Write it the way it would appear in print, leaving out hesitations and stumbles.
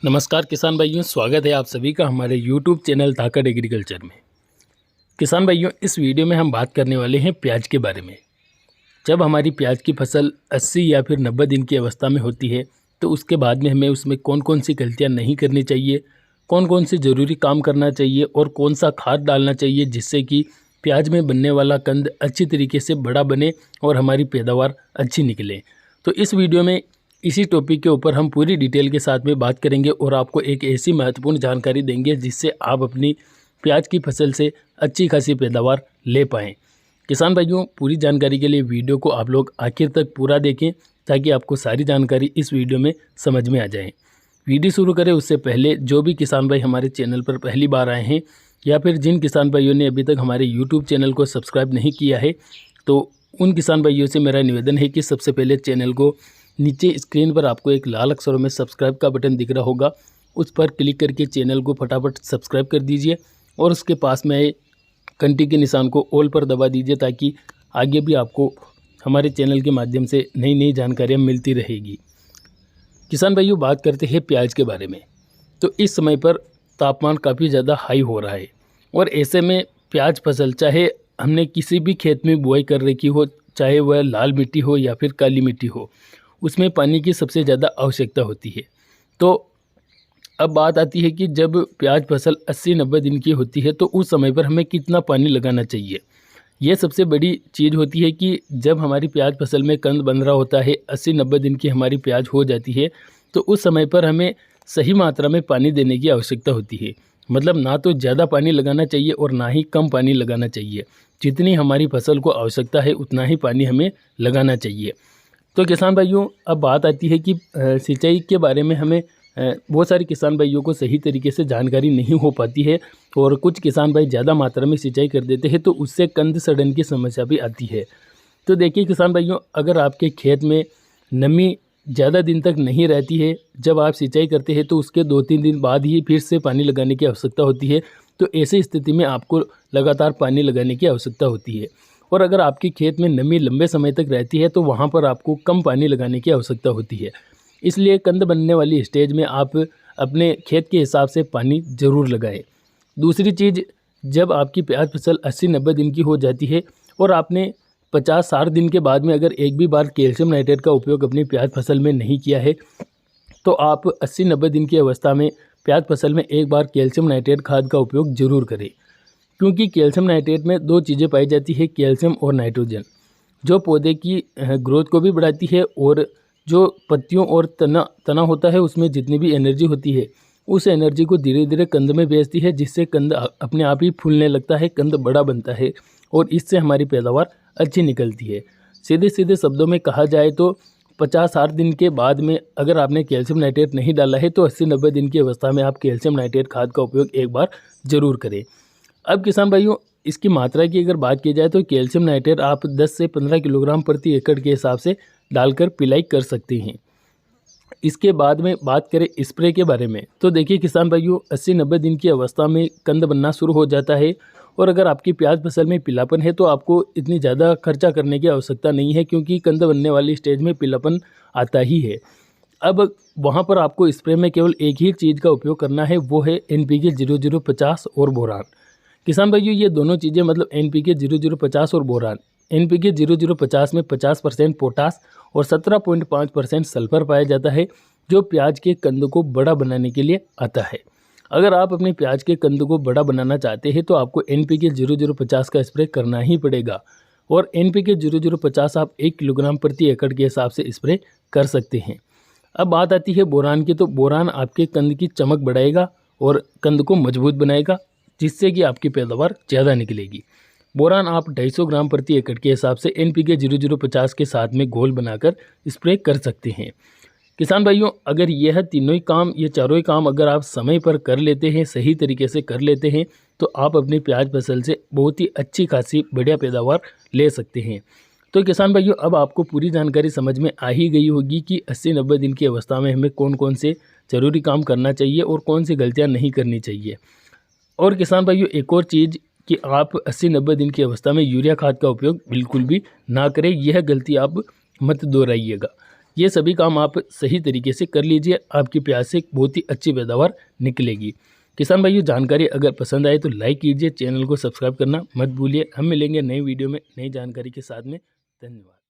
नमस्कार किसान भाइयों, स्वागत है आप सभी का हमारे YouTube चैनल धाकड़ एग्रीकल्चर में। किसान भाइयों, इस वीडियो में हम बात करने वाले हैं प्याज के बारे में। जब हमारी प्याज की फसल 80 या फिर 90 दिन की अवस्था में होती है तो उसके बाद में हमें उसमें कौन कौन सी गलतियां नहीं करनी चाहिए, कौन कौन से ज़रूरी काम करना चाहिए और कौन सा खाद डालना चाहिए जिससे कि प्याज में बनने वाला कंद अच्छी तरीके से बड़ा बने और हमारी पैदावार अच्छी निकले। तो इस वीडियो में इसी टॉपिक के ऊपर हम पूरी डिटेल के साथ में बात करेंगे और आपको एक ऐसी महत्वपूर्ण जानकारी देंगे जिससे आप अपनी प्याज की फसल से अच्छी खासी पैदावार ले पाएँ। किसान भाइयों, पूरी जानकारी के लिए वीडियो को आप लोग आखिर तक पूरा देखें ताकि आपको सारी जानकारी इस वीडियो में समझ में आ जाए। वीडियो शुरू करें उससे पहले जो भी किसान भाई हमारे चैनल पर पहली बार आए हैं या फिर जिन किसान भाइयों ने अभी तक हमारे यूट्यूब चैनल को सब्सक्राइब नहीं किया है तो उन किसान भाइयों से मेरा निवेदन है कि सबसे पहले चैनल को नीचे स्क्रीन पर आपको एक लाल अक्षरों में सब्सक्राइब का बटन दिख रहा होगा, उस पर क्लिक करके चैनल को फटाफट सब्सक्राइब कर दीजिए और उसके पास में घंटी के निशान को ऑल पर दबा दीजिए ताकि आगे भी आपको हमारे चैनल के माध्यम से नई नई जानकारियाँ मिलती रहेगी। किसान भाइयों, बात करते हैं प्याज के बारे में। तो इस समय पर तापमान काफ़ी ज़्यादा हाई हो रहा है और ऐसे में प्याज फसल चाहे हमने किसी भी खेत में बुआई कर रखी हो, चाहे वह लाल मिट्टी हो या फिर काली मिट्टी हो, उसमें पानी की सबसे ज़्यादा आवश्यकता होती है। तो अब बात आती है कि जब प्याज फसल 80-90 दिन की होती है तो उस समय पर हमें कितना पानी लगाना चाहिए। ये सबसे बड़ी चीज़ होती है कि जब हमारी प्याज फसल में कंद बन रहा होता है, 80-90 दिन की हमारी प्याज हो जाती है तो उस समय पर हमें सही मात्रा में पानी देने की आवश्यकता होती है। मतलब ना तो ज़्यादा पानी लगाना चाहिए और ना ही कम पानी लगाना चाहिए। जितनी हमारी फसल को आवश्यकता है उतना ही पानी हमें लगाना चाहिए। तो किसान भाइयों, अब बात आती है कि सिंचाई के बारे में हमें बहुत सारे किसान भाइयों को सही तरीके से जानकारी नहीं हो पाती है और कुछ किसान भाई ज़्यादा मात्रा में सिंचाई कर देते हैं तो उससे कंद सड़न की समस्या भी आती है। तो देखिए किसान भाइयों, अगर आपके खेत में नमी ज़्यादा दिन तक नहीं रहती है, जब आप सिंचाई करते हैं तो उसके 2-3 दिन बाद ही फिर से पानी लगाने की आवश्यकता होती है। तो ऐसी स्थिति में आपको लगातार पानी लगाने की आवश्यकता होती है। और अगर आपके खेत में नमी लंबे समय तक रहती है तो वहाँ पर आपको कम पानी लगाने की आवश्यकता होती है। इसलिए कंद बनने वाली स्टेज में आप अपने खेत के हिसाब से पानी ज़रूर लगाएं। दूसरी चीज़, जब आपकी प्याज फसल 80-90 दिन की हो जाती है और आपने 50-60 दिन के बाद में अगर एक भी बार कैल्शियम नाइट्रेट का उपयोग अपनी प्याज फसल में नहीं किया है तो आप 80-90 दिन की अवस्था में प्याज फसल में एक बार कैल्शियम नाइट्रेट खाद का उपयोग ज़रूर करें। क्योंकि कैल्शियम नाइट्रेट में 2 चीज़ें पाई जाती है, कैल्शियम और नाइट्रोजन, जो पौधे की ग्रोथ को भी बढ़ाती है और जो पत्तियों और तना होता है उसमें जितनी भी एनर्जी होती है उस एनर्जी को धीरे धीरे कंद में भेजती है, जिससे कंद अपने आप ही फूलने लगता है, कंद बड़ा बनता है और इससे हमारी पैदावार अच्छी निकलती है। सीधे सीधे शब्दों में कहा जाए तो 50-60 दिन के बाद में अगर आपने कैल्शियम नाइट्रेट नहीं डाला है तो 80-90 दिन की अवस्था में आप कैल्शियम नाइट्रेट खाद का उपयोग एक बार ज़रूर करें। अब किसान भाइयों, इसकी मात्रा की अगर बात की जाए तो कैल्शियम नाइट्रेट आप 10 से 15 किलोग्राम प्रति एकड़ के हिसाब से डालकर पिलाई कर सकते हैं। इसके बाद में बात करें स्प्रे के बारे में तो देखिए किसान भाइयों, 80-90 दिन की अवस्था में कंद बनना शुरू हो जाता है और अगर आपकी प्याज फसल में पीलापन है तो आपको इतनी ज़्यादा खर्चा करने की आवश्यकता नहीं है, क्योंकि कंद बनने वाली स्टेज में पीलापन आता ही है। अब वहाँ पर आपको स्प्रे में केवल एक ही चीज़ का उपयोग करना है, वो है NPK 0050 और बोरान। किसान भाइयों, ये दोनों चीज़ें मतलब NPK 0050 और बोरान। NPK 0050 में 50% पोटास और 17.5% सल्फर पाया जाता है, जो प्याज के कंद को बड़ा बनाने के लिए आता है। अगर आप अपने प्याज के कंद को बड़ा बनाना चाहते हैं तो आपको NPK 0050 का स्प्रे करना ही पड़ेगा और NPK 0050 आप 1 किलोग्राम प्रति एकड़ के हिसाब से स्प्रे कर सकते हैं। अब बात आती है बोरान की, तो बोरान आपके कंद की चमक बढ़ाएगा और कंद को मजबूत बनाएगा, जिससे कि आपकी पैदावार ज़्यादा निकलेगी। बोरान आप 250 ग्राम प्रति एकड़ के हिसाब से NPK 0050 के साथ में घोल बनाकर स्प्रे कर सकते हैं। किसान भाइयों, अगर यह तीनों ही काम, ये चारों ही काम अगर आप समय पर कर लेते हैं, सही तरीके से कर लेते हैं तो आप अपनी प्याज फसल से बहुत ही अच्छी खासी बढ़िया पैदावार ले सकते हैं। तो किसान भाइयों, अब आपको पूरी जानकारी समझ में आ ही गई होगी कि 80-90 दिन की अवस्था में हमें कौन कौन से ज़रूरी काम करना चाहिए और कौन सी गलतियाँ नहीं करनी चाहिए। और किसान भाइयों, एक और चीज़ कि आप 80-90 दिन की अवस्था में यूरिया खाद का उपयोग बिल्कुल भी ना करें, यह गलती आप मत दोहराइएगा। ये सभी काम आप सही तरीके से कर लीजिए, आपकी प्याज से एक बहुत ही अच्छी पैदावार निकलेगी। किसान भाइयों, जानकारी अगर पसंद आए तो लाइक कीजिए, चैनल को सब्सक्राइब करना मत भूलिए। हम मिलेंगे नई वीडियो में नई जानकारी के साथ में। धन्यवाद।